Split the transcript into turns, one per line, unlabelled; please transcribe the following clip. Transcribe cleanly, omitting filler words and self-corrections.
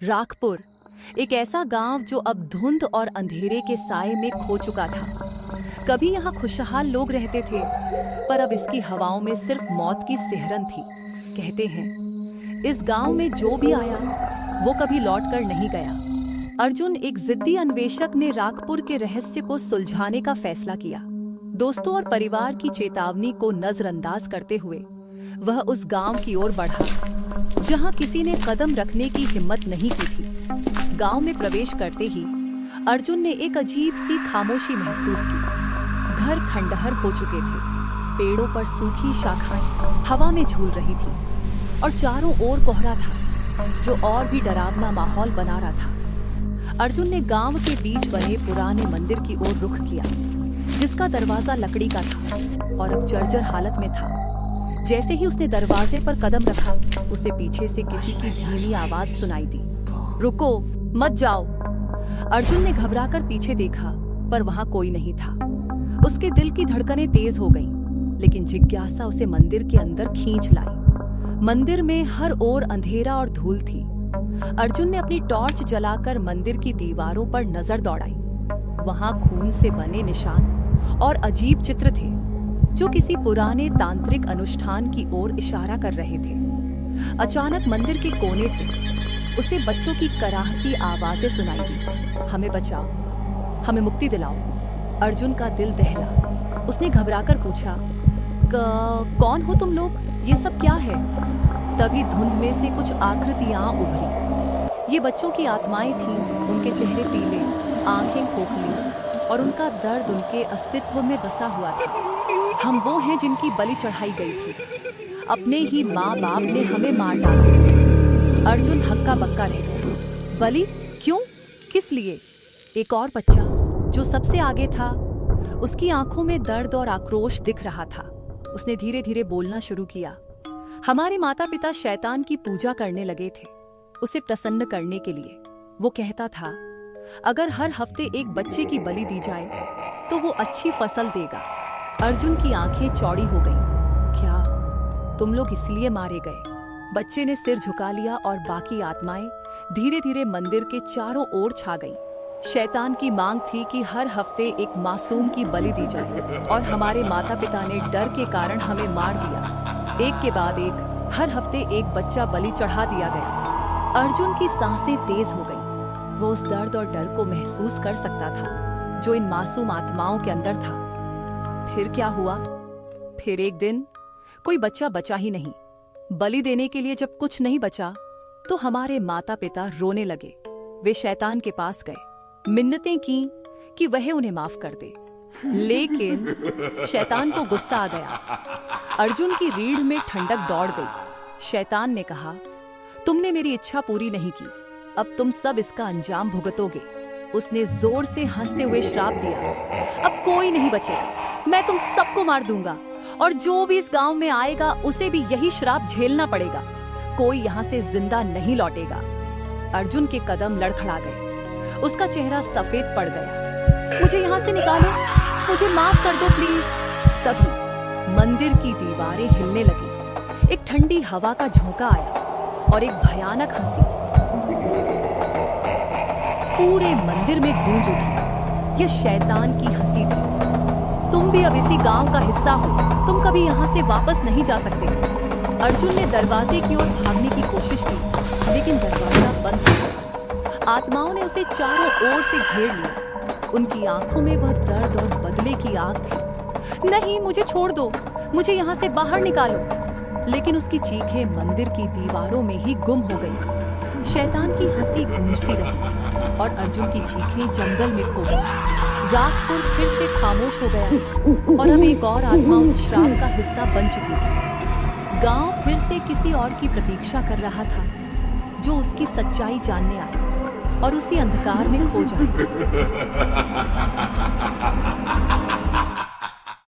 राखपुर एक ऐसा गांव जो अब धुंध और अंधेरे के साए में खो चुका था। कभी यहाँ खुशहाल लोग रहते थे, पर अब इसकी हवाओं में सिर्फ मौत की सिहरन थी। कहते हैं इस गांव में जो भी आया वो कभी लौट कर नहीं गया। अर्जुन, एक जिद्दी अन्वेषक ने राखपुर के रहस्य को सुलझाने का फैसला किया। दोस्तों और परिवार की चेतावनी को नजरअंदाज करते हुए वह उस गांव की ओर बढ़ा जहां किसी ने कदम रखने की हिम्मत नहीं की थी। गांव में प्रवेश करते ही अर्जुन ने एक अजीब सी खामोशी महसूस की। घर खंडहर हो चुके थे, पेड़ों पर सूखी शाखाएं हवा में झूल रही थी और चारों ओर कोहरा था जो और भी डरावना माहौल बना रहा था। अर्जुन ने गांव के बीच बने पुराने मंदिर की ओर रुख किया, जिसका दरवाजा लकड़ी का था और अब जर्जर हालत में था। जैसे ही उसने दरवाजे पर कदम रखा, उसे पीछे से किसी की धीमी आवाज सुनाई दी, रुको, मत जाओ। अर्जुन ने घबराकर पीछे देखा, पर वहां कोई नहीं था। उसके दिल की धड़कनें तेज हो गईं, लेकिन जिज्ञासा उसे मंदिर के अंदर खींच लाई। मंदिर में हर ओर अंधेरा और धूल थी। अर्जुन ने अपनी टॉर्च जलाकर मंदिर की दीवारों पर नजर दौड़ाई। वहां खून से बने निशान और अजीब चित्र थे जो किसी पुराने तांत्रिक अनुष्ठान की ओर इशारा कर रहे थे। अचानक मंदिर के कोने से उसे बच्चों की कराहती आवाजें सुनाई दी, हमें बचाओ, हमें मुक्ति दिलाओ। अर्जुन का दिल दहला। उसने घबराकर पूछा, कौन हो तुम लोग? ये सब क्या है? तभी धुंध में से कुछ आकृतियां उभरी। ये बच्चों की आत्माएं थीं। उनके चेहरे पीले, आंखें खोखली और उनका दर्द उनके अस्तित्व में बसा हुआ था। हम वो हैं जिनकी बलि चढ़ाई गई थी। अपने ही माँ बाप ने हमें मार डाला। अर्जुन हक्का बक्का रह गया। बलि? क्यों? किस लिए? एक और बच्चा जो सबसे आगे था, उसकी आंखों में दर्द और आक्रोश दिख रहा था। उसने धीरे धीरे बोलना शुरू किया। हमारे माता पिता शैतान की पूजा करने लगे थे, उसे प्रसन्न करने के लिए। वो कहता था अगर हर हफ्ते एक बच्चे की बलि दी जाए तो वो अच्छी फसल देगा। अर्जुन की आंखें चौड़ी हो गईं। क्या तुम लोग इसलिए मारे गए? बच्चे ने सिर झुका लिया और बाकी आत्माएं धीरे धीरे मंदिर के चारों ओर छा गईं। शैतान की मांग थी कि हर हफ्ते एक मासूम की बलि दी जाए और हमारे माता पिता ने डर के कारण हमें मार दिया। एक के बाद एक हर हफ्ते एक बच्चा बलि चढ़ा दिया गया। अर्जुन की सांसें तेज हो गईं। वो उस दर्द और डर को महसूस कर सकता था जो इन मासूम आत्माओं के अंदर था। फिर क्या हुआ? फिर एक दिन कोई बच्चा बचा ही नहीं। बलि देने के लिए जब कुछ नहीं बचा तो हमारे माता पिता रोने लगे। वे शैतान के पास गए, मिन्नतें की कि वह उन्हें माफ कर दे, लेकिन शैतान को गुस्सा आ गया। अर्जुन की रीढ़ में ठंडक दौड़ गई। शैतान ने कहा, तुमने मेरी इच्छा पूरी नहीं की, अब तुम सब इसका अंजाम भुगतोगे। उसने जोर से हंसते हुए श्राप दिया, अब कोई नहीं बचेगा, मैं तुम सबको मार दूंगा और जो भी इस गांव में आएगा उसे भी यही श्राप झेलना पड़ेगा। कोई यहाँ से जिंदा नहीं लौटेगा। अर्जुन के कदम लड़खड़ा गए। उसका चेहरा सफेद पड़ गया। मुझे यहाँ से निकालो, मुझे माफ कर दो प्लीज। तभी मंदिर की दीवारें हिलने लगी। एक ठंडी हवा का झोंका आया और एक भयानक हंसी पूरे मंदिर में गूंज उठी। यह शैतान की हंसी थी। तुम भी अब इसी गांव का हिस्सा हो, तुम कभी यहाँ से वापस नहीं जा सकते। अर्जुन ने दरवाजे की ओर भागने की कोशिश की, लेकिन दरवाजा बंद हो गया। आत्माओं ने उसे चारों ओर से घेर लिया। उनकी आंखों में वह दर्द और बदले की आग थी। नहीं, मुझे छोड़ दो, मुझे यहाँ से बाहर निकालो। लेकिन उसकी चीखें मंदिर की दीवारों में ही गुम हो गई। शैतान की हंसी गूंजती रही और अर्जुन की चीखें जंगल में खो गई। राखपुर फिर से खामोश हो गया और अब एक और आत्मा उस श्राप का हिस्सा बन चुकी थी। गांव फिर से किसी और की प्रतीक्षा कर रहा था जो उसकी सच्चाई जानने आए और उसी अंधकार में खो जाए।